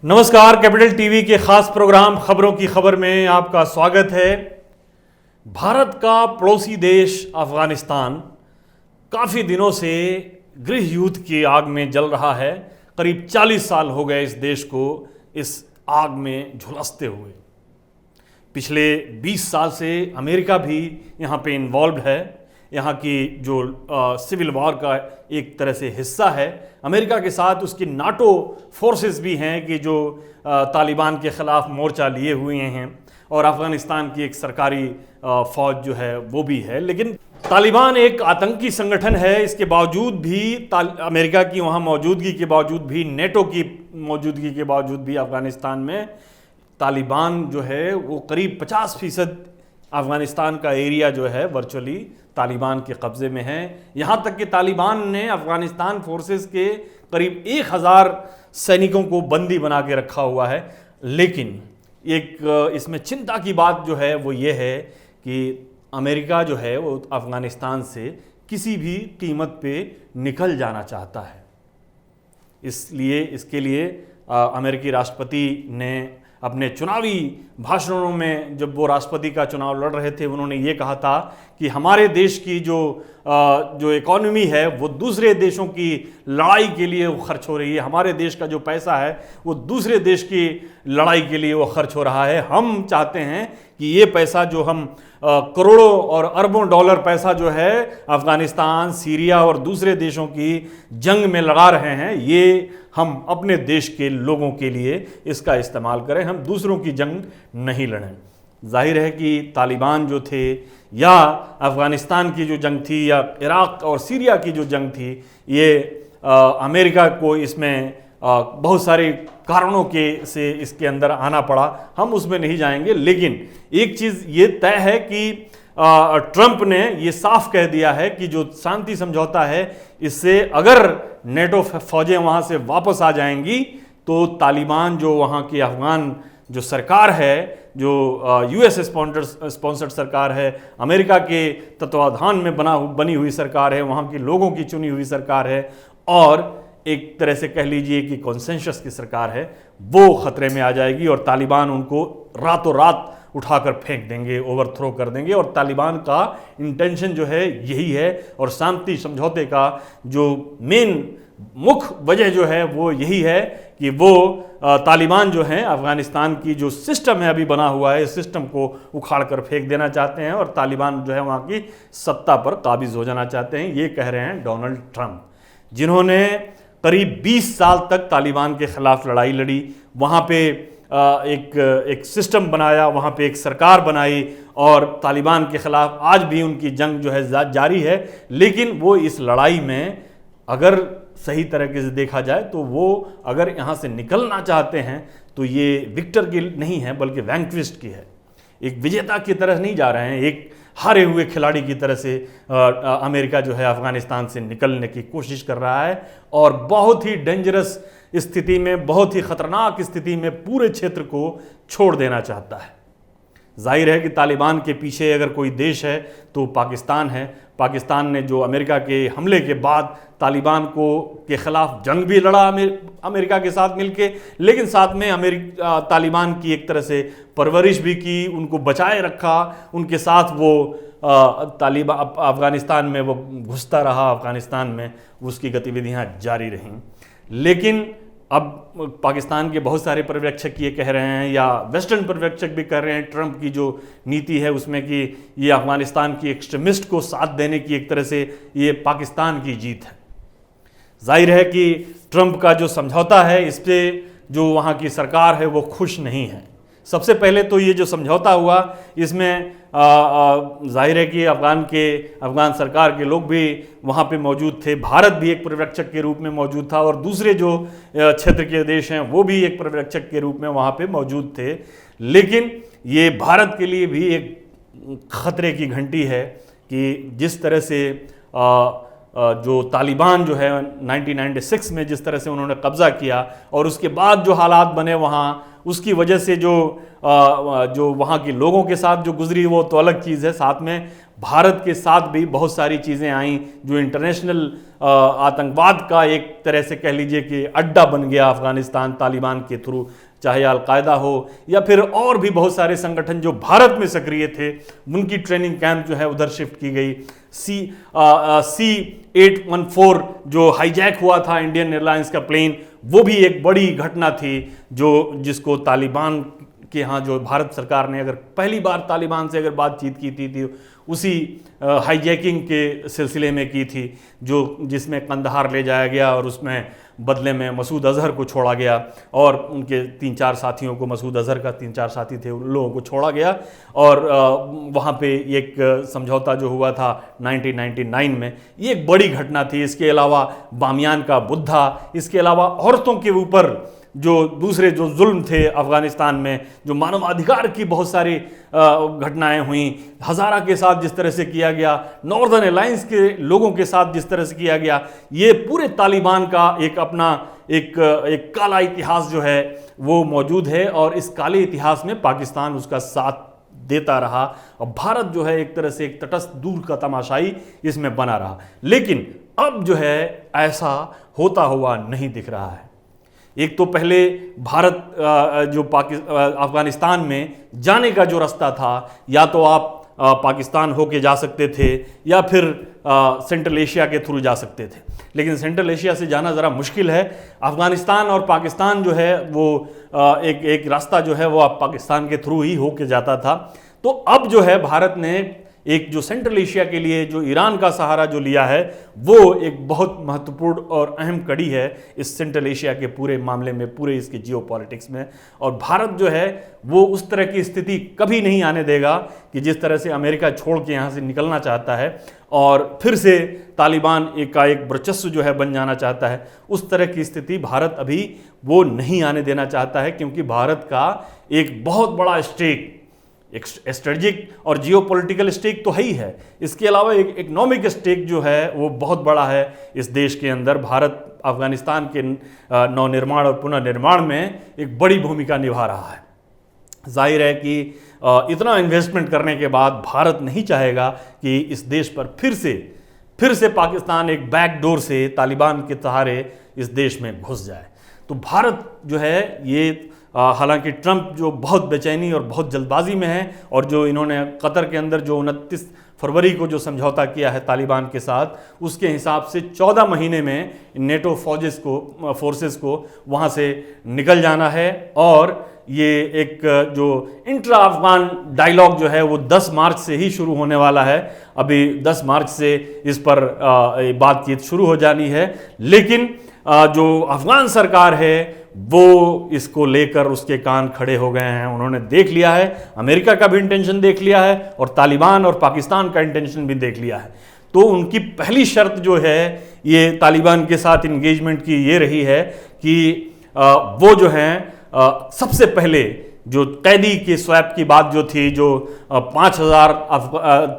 नमस्कार, capital TV के खास प्रोग्राम खबरों की खबर में आपका स्वागत है। भारत का पड़ोसी देश अफगानिस्तान काफ़ी दिनों से गृह युद्ध की आग में जल रहा है। करीब 40 साल हो गए इस देश को इस आग में झुलसते हुए। पिछले 20 साल से अमेरिका भी यहाँ पे इन्वॉल्व है। यहाँ की जो सिविल वॉर का एक तरह से हिस्सा है। अमेरिका के साथ उसकी नाटो फोर्सेस भी हैं कि जो तालिबान के ख़िलाफ़ मोर्चा लिए हुए हैं, और अफ़गानिस्तान की एक सरकारी फ़ौज जो है वो भी है। लेकिन तालिबान एक आतंकी संगठन है। इसके बावजूद भी अमेरिका की वहाँ मौजूदगी के बावजूद भी, नेटो की मौजूदगी के बावजूद भी अफ़गानिस्तान में तालिबान जो है वो करीब 50% अफ़गानिस्तान का एरिया जो है वर्चुअली तालिबान के कब्ज़े में है। यहाँ तक कि तालिबान ने अफ़गानिस्तान फोर्सेस के करीब 1000 सैनिकों को बंदी बना के रखा हुआ है। लेकिन एक इसमें चिंता की बात जो है वो ये है कि अमेरिका जो है वो अफ़गानिस्तान से किसी भी कीमत पे निकल जाना चाहता है। इसलिए इसके लिए अमेरिकी राष्ट्रपति ने अपने चुनावी भाषणों में, जब वो राष्ट्रपति का चुनाव लड़ रहे थे, उन्होंने ये कहा था कि हमारे देश की जो इकॉनमी है वो दूसरे देशों की लड़ाई के लिए वो खर्च हो रही है। हमारे देश का जो पैसा है वो दूसरे देश की लड़ाई के लिए वो खर्च हो रहा है। हम चाहते हैं कि ये पैसा जो हम करोड़ों और अरबों डॉलर पैसा जो है अफ़गानिस्तान, सीरिया और दूसरे देशों की जंग में लगा रहे हैं, ये हम अपने देश के लोगों के लिए इसका इस्तेमाल करें, हम दूसरों की जंग नहीं लड़ें। जाहिर है कि तालिबान जो थे या अफ़गानिस्तान की जो जंग थी या इराक़ और सीरिया की जो जंग थी, ये अमेरिका को इसमें बहुत सारे कारणों से इसके अंदर आना पड़ा। हम उसमें नहीं जाएंगे। लेकिन एक चीज़ ये तय है कि ट्रंप ने ये साफ कह दिया है कि जो शांति समझौता है, इससे अगर नेटो फौजें वहाँ से वापस आ जाएंगी तो तालिबान जो वहाँ की अफ़गान जो सरकार है, जो यूएस स्पॉन्सर्ड सरकार है, अमेरिका के तत्वाधान में बनी हुई सरकार है, वहाँ के लोगों की चुनी हुई सरकार है, और एक तरह से कह लीजिए कि कॉन्सेंसस की सरकार है, वो ख़तरे में आ जाएगी और तालिबान उनको रातों रात उठाकर फेंक देंगे, ओवरथ्रो कर देंगे। और तालिबान का इंटेंशन जो है यही है, और शांति समझौते का जो मेन मुख्य वजह जो है वो यही है कि वो तालिबान जो है अफ़गानिस्तान की जो सिस्टम है अभी बना हुआ है, इस सिस्टम को उखाड़ कर फेंक देना चाहते हैं, और तालिबान जो है वहाँ की सत्ता पर काबिज हो जाना चाहते हैं। ये कह रहे हैं डोनाल्ड ट्रंप, जिन्होंने करीब 20 साल तक तालिबान के ख़िलाफ़ लड़ाई लड़ी, वहाँ पे एक सिस्टम बनाया, वहाँ पे एक सरकार बनाई, और तालिबान के ख़िलाफ़ आज भी उनकी जंग जो है जारी है। लेकिन वो इस लड़ाई में अगर सही तरीके से देखा जाए तो वो अगर यहाँ से निकलना चाहते हैं तो ये विक्टर की नहीं है बल्कि वैंक्विस्ट की है। एक विजेता की तरह नहीं जा रहे हैं, एक हारे हुए खिलाड़ी की तरह से अमेरिका जो है अफ़गानिस्तान से निकलने की कोशिश कर रहा है, और बहुत ही डेंजरस स्थिति में, बहुत ही ख़तरनाक स्थिति में पूरे क्षेत्र को छोड़ देना चाहता है। जाहिर है कि तालिबान के पीछे अगर कोई देश है तो पाकिस्तान है। पाकिस्तान ने जो अमेरिका के हमले के बाद तालिबान के ख़िलाफ़ जंग भी लड़ा अमेरिका के साथ मिलके, लेकिन साथ में तालिबान की एक तरह से परवरिश भी की, उनको बचाए रखा, उनके साथ वो तालिबान अफ़गानिस्तान में वो घुसता रहा, अफ़गानिस्तान में उसकी गतिविधियाँ जारी रहीं। लेकिन अब पाकिस्तान के बहुत सारे पर्यवेक्षक ये कह रहे हैं, या वेस्टर्न पर्यवेक्षक भी कह रहे हैं, ट्रंप की जो नीति है उसमें कि ये अफ़गानिस्तान की एक्सट्रीमिस्ट को साथ देने की एक तरह से ये पाकिस्तान की जीत है। जाहिर है कि ट्रंप का जो समझौता है इस पर जो वहाँ की सरकार है वो खुश नहीं है। सबसे पहले तो ये जो समझौता हुआ इसमें जाहिर है कि अफ़गान सरकार के लोग भी वहाँ पे मौजूद थे, भारत भी एक पर्यवेक्षक के रूप में मौजूद था, और दूसरे जो क्षेत्र के देश हैं वो भी एक पर्यवेक्षक के रूप में वहाँ पे मौजूद थे। लेकिन ये भारत के लिए भी एक ख़तरे की घंटी है कि जिस तरह से जो तालिबान जो है 1996 में जिस तरह से उन्होंने कब्ज़ा किया, और उसके बाद जो हालात बने वहाँ उसकी वजह से जो वहाँ के लोगों के साथ जो गुजरी वो तो अलग चीज़ है, साथ में भारत के साथ भी बहुत सारी चीज़ें आईं जो इंटरनेशनल आतंकवाद का एक तरह से कह लीजिए कि अड्डा बन गया अफ़गानिस्तान तालिबान के थ्रू, चाहे अलकायदा हो या फिर और भी बहुत सारे संगठन जो भारत में सक्रिय थे उनकी ट्रेनिंग कैंप जो है उधर शिफ्ट की गई। C-814 जो हाईजैक हुआ था इंडियन एयरलाइंस का प्लेन, वो भी एक बड़ी घटना थी जिसको तालिबान के यहाँ जो भारत सरकार ने अगर पहली बार तालिबान से अगर बातचीत की थी उसी हाईजैकिंग के सिलसिले में की थी, जिसमें कंदहार ले जाया गया और उसमें बदले में मसूद अजहर को छोड़ा गया और उनके 3-4 साथियों को, मसूद अजहर का 3-4 साथी थे उन लोगों को छोड़ा गया और वहाँ पे एक समझौता जो हुआ था 1999 में, ये एक बड़ी घटना थी। इसके अलावा बामियान का बुद्धा, इसके अलावा औरतों के ऊपर जो दूसरे जो जुल्म थे अफ़गानिस्तान में, जो मानवाधिकार की बहुत सारी घटनाएं हुई, हज़ारा के साथ जिस तरह से किया गया, नॉर्दर्न अलायंस के लोगों के साथ जिस तरह से किया गया, ये पूरे तालिबान का एक अपना एक काला इतिहास जो है वो मौजूद है और इस काले इतिहास में पाकिस्तान उसका साथ देता रहा और भारत जो है एक तरह से एक तटस्थ दूर का तमाशाई इसमें बना रहा। लेकिन अब जो है ऐसा होता हुआ नहीं दिख रहा है। एक तो पहले भारत जो अफ़गानिस्तान में जाने का जो रास्ता था, या तो आप पाकिस्तान होके जा सकते थे या फिर सेंट्रल एशिया के थ्रू जा सकते थे, लेकिन सेंट्रल एशिया से जाना ज़रा मुश्किल है। अफ़गानिस्तान और पाकिस्तान जो है वो एक रास्ता जो है वो आप पाकिस्तान के थ्रू ही होके जाता था। तो अब जो है भारत ने एक जो सेंट्रल एशिया के लिए जो ईरान का सहारा जो लिया है वो एक बहुत महत्वपूर्ण और अहम कड़ी है इस सेंट्रल एशिया के पूरे मामले में, पूरे इसके जियोपॉलिटिक्स में। और भारत जो है वो उस तरह की स्थिति कभी नहीं आने देगा कि जिस तरह से अमेरिका छोड़ के यहाँ से निकलना चाहता है और फिर से तालिबान का एक वर्चस्व जो है बन जाना चाहता है, उस तरह की स्थिति भारत अभी वो नहीं आने देना चाहता है, क्योंकि भारत का एक बहुत बड़ा स्टेक, एक स्ट्रेटजिक और जियोपॉलिटिकल स्टेक तो है ही है, इसके अलावा एक इकोनॉमिक स्टेक जो है वो बहुत बड़ा है इस देश के अंदर। भारत अफ़गानिस्तान के नवनिर्माण और पुनर्निर्माण में एक बड़ी भूमिका निभा रहा है। जाहिर है कि इतना इन्वेस्टमेंट करने के बाद भारत नहीं चाहेगा कि इस देश पर फिर से पाकिस्तान एक बैकडोर से तालिबान के सहारे इस देश में घुस जाए। तो भारत जो है ये हालांकि ट्रंप जो बहुत बेचैनी और बहुत जल्दबाजी में है और जो इन्होंने कतर के अंदर जो 29 फरवरी को जो समझौता किया है तालिबान के साथ, उसके हिसाब से 14 महीने में नेटो फोर्सेस को वहाँ से निकल जाना है और ये एक जो इंट्रा अफगान डायलॉग जो है वो 10 मार्च से ही शुरू होने वाला है। अभी 10 मार्च से इस पर बातचीत शुरू हो जानी है, लेकिन जो अफगान सरकार है वो इसको लेकर उसके कान खड़े हो गए हैं। उन्होंने देख लिया है, अमेरिका का भी इंटेंशन देख लिया है और तालिबान और पाकिस्तान का इंटेंशन भी देख लिया है। तो उनकी पहली शर्त जो है ये तालिबान के साथ इंगेजमेंट की ये रही है कि वो जो है सबसे पहले जो कैदी के स्वैप की बात जो थी, जो 5000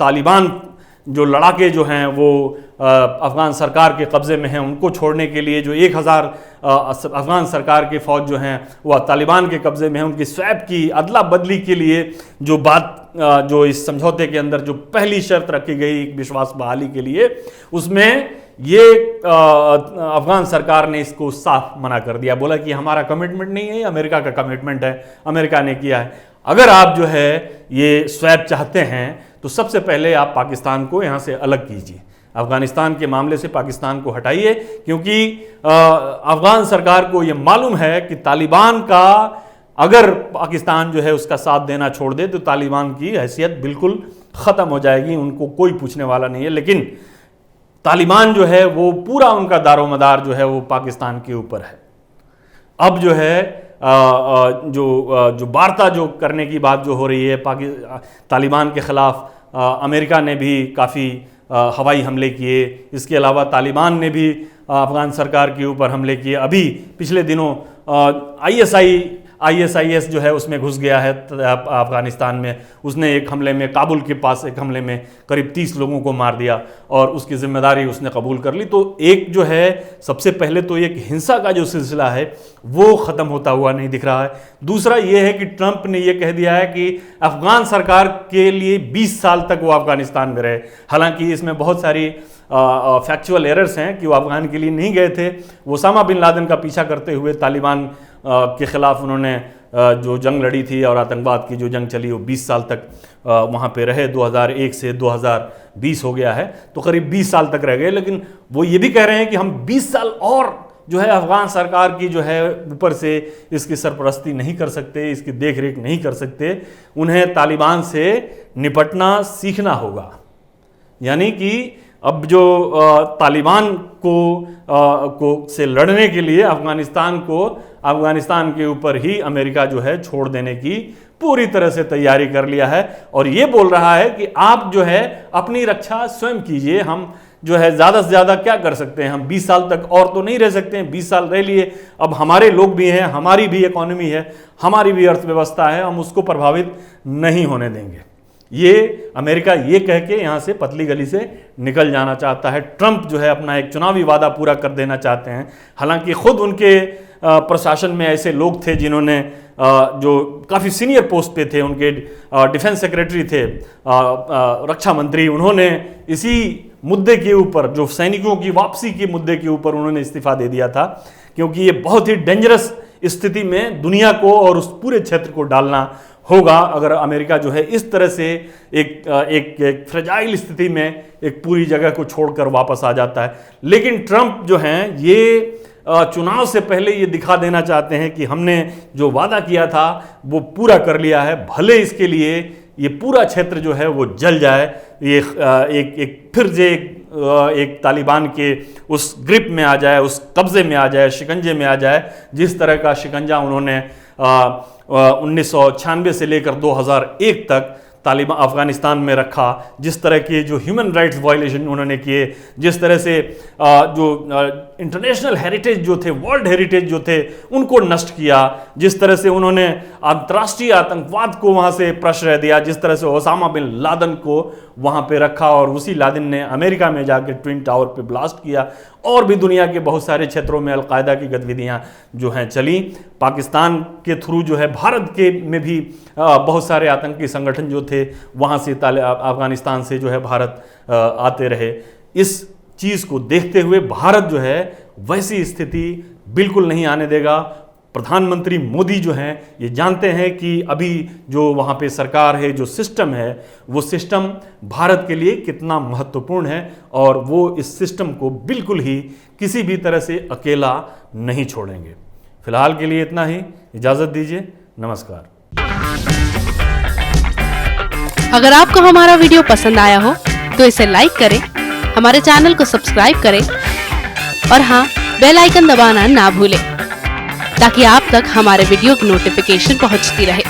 तालिबान जो लड़ाके जो हैं वो अफ़गान सरकार के कब्ज़े में हैं, उनको छोड़ने के लिए जो 1000 अफ़गान सरकार के फ़ौज जो हैं वह तालिबान के कब्ज़े में हैं, उनकी स्वैप की अदला बदली के लिए जो बात जो इस समझौते के अंदर जो पहली शर्त रखी गई विश्वास बहाली के लिए, उसमें ये अफ़गान सरकार ने इसको साफ मना कर दिया। बोला कि हमारा कमिटमेंट नहीं है, अमेरिका का कमिटमेंट है, अमेरिका ने किया है। अगर आप जो है ये स्वैप चाहते हैं तो सबसे पहले आप पाकिस्तान को यहाँ से अलग कीजिए, अफ़गानिस्तान के मामले से पाकिस्तान को हटाइए, क्योंकि अफ़गान सरकार को ये मालूम है कि तालिबान का अगर पाकिस्तान जो है उसका साथ देना छोड़ दे तो तालिबान की हैसियत बिल्कुल ख़त्म हो जाएगी, उनको कोई पूछने वाला नहीं है। लेकिन तालिबान जो है वो पूरा उनका दारोमदार जो है वो पाकिस्तान के ऊपर है। अब जो है जो वार्ता जो करने की बात जो हो रही है तालिबान के ख़िलाफ़, अमेरिका ने भी काफ़ी हवाई हमले किए, इसके अलावा तालिबान ने भी अफ़गान सरकार के ऊपर हमले किए। अभी पिछले दिनों ISI ISIS जो है उसमें घुस गया है अफगानिस्तान में। उसने एक हमले में, काबुल के पास एक हमले में करीब 30 लोगों को मार दिया और उसकी जिम्मेदारी उसने कबूल कर ली। तो एक जो है सबसे पहले तो एक हिंसा का जो सिलसिला है वो ख़त्म होता हुआ नहीं दिख रहा है। दूसरा ये है कि ट्रंप ने ये कह दिया है कि अफगान सरकार के लिए 20 साल तक वो अफगानिस्तान में रहे। हालांकि इसमें बहुत सारी फैक्चुअल एरर्स हैं कि वो अफगान के लिए नहीं गए थे। वो ओसामा बिन लादेन का पीछा करते हुए तालिबान के ख़िलाफ़ उन्होंने जो जंग लड़ी थी और आतंकवाद की जो जंग चली वो 20 साल तक वहाँ पे रहे। 2001 से 2020 हो गया है, तो करीब 20 साल तक रह गए। लेकिन वो ये भी कह रहे हैं कि हम 20 साल और जो है अफगान सरकार की जो है ऊपर से इसकी सरपरस्ती नहीं कर सकते, इसकी देख रेख नहीं कर सकते। उन्हें तालिबान से निपटना सीखना होगा। यानी कि अब जो तालिबान को से लड़ने के लिए अफगानिस्तान के ऊपर ही अमेरिका जो है छोड़ देने की पूरी तरह से तैयारी कर लिया है और ये बोल रहा है कि आप जो है अपनी रक्षा स्वयं कीजिए। हम जो है ज़्यादा से ज़्यादा क्या कर सकते हैं, हम 20 साल तक और तो नहीं रह सकते हैं। 20 साल रह लिए, अब हमारे लोग भी हैं, हमारी भी इकॉनमी है, हमारी भी अर्थव्यवस्था है, हम उसको प्रभावित नहीं होने देंगे। ये अमेरिका ये कह के यहाँ से पतली गली से निकल जाना चाहता है। ट्रंप जो है अपना एक चुनावी वादा पूरा कर देना चाहते हैं। हालांकि खुद उनके प्रशासन में ऐसे लोग थे जिन्होंने जो काफ़ी सीनियर पोस्ट पे थे, उनके डिफेंस सेक्रेटरी थे, रक्षा मंत्री, उन्होंने इसी मुद्दे के ऊपर, जो सैनिकों की वापसी के मुद्दे के ऊपर उन्होंने इस्तीफा दे दिया था, क्योंकि ये बहुत ही डेंजरस स्थिति में दुनिया को और उस पूरे क्षेत्र को डालना होगा अगर अमेरिका जो है इस तरह से एक फ्रेजाइल स्थिति में एक पूरी जगह को छोड़कर वापस आ जाता है। लेकिन ट्रंप जो हैं ये चुनाव से पहले ये दिखा देना चाहते हैं कि हमने जो वादा किया था वो पूरा कर लिया है, भले इसके लिए ये पूरा क्षेत्र जो है वो जल जाए। ये एक फिर से एक तालिबान के उस ग्रिप में आ जाए, उस कब्जे में आ जाए, शिकंजे में आ जाए, जिस तरह का शिकंजा उन्होंने 1996 से लेकर 2001 तक तालिबान अफगानिस्तान में रखा, जिस तरह के जो ह्यूमन राइट्स वायलेशन उन्होंने किए, जिस तरह से जो इंटरनेशनल हेरिटेज जो थे, वर्ल्ड हेरिटेज जो थे, उनको नष्ट किया, जिस तरह से उन्होंने अंतर्राष्ट्रीय आतंकवाद को वहाँ से प्रश्रय दिया, जिस तरह से ओसामा बिन लादेन को वहाँ पे रखा और उसी लादेन ने अमेरिका में जाकर ट्विन टावर पे ब्लास्ट किया, और भी दुनिया के बहुत सारे क्षेत्रों में अलकायदा की गतिविधियाँ जो हैं चली। पाकिस्तान के थ्रू जो है भारत के में भी बहुत सारे आतंकी संगठन जो थे वहाँ से अफगानिस्तान से जो है भारत आते रहे। इस चीज़ को देखते हुए भारत जो है वैसी स्थिति बिल्कुल नहीं आने देगा। प्रधानमंत्री मोदी जो हैं ये जानते हैं कि अभी जो वहाँ पे सरकार है, जो सिस्टम है, वो सिस्टम भारत के लिए कितना महत्वपूर्ण है और वो इस सिस्टम को बिल्कुल ही किसी भी तरह से अकेला नहीं छोड़ेंगे। फिलहाल के लिए इतना ही, इजाज़त दीजिए, नमस्कार। अगर आपको हमारा वीडियो पसंद आया हो तो इसे लाइक करें, हमारे चैनल को सब्सक्राइब करें और हाँ, बेल आइकन दबाना ना भूलें ताकि आप तक हमारे वीडियो की नोटिफिकेशन पहुंचती रहे।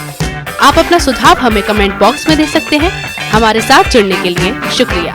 आप अपना सुझाव हमें कमेंट बॉक्स में दे सकते हैं। हमारे साथ जुड़ने के लिए शुक्रिया।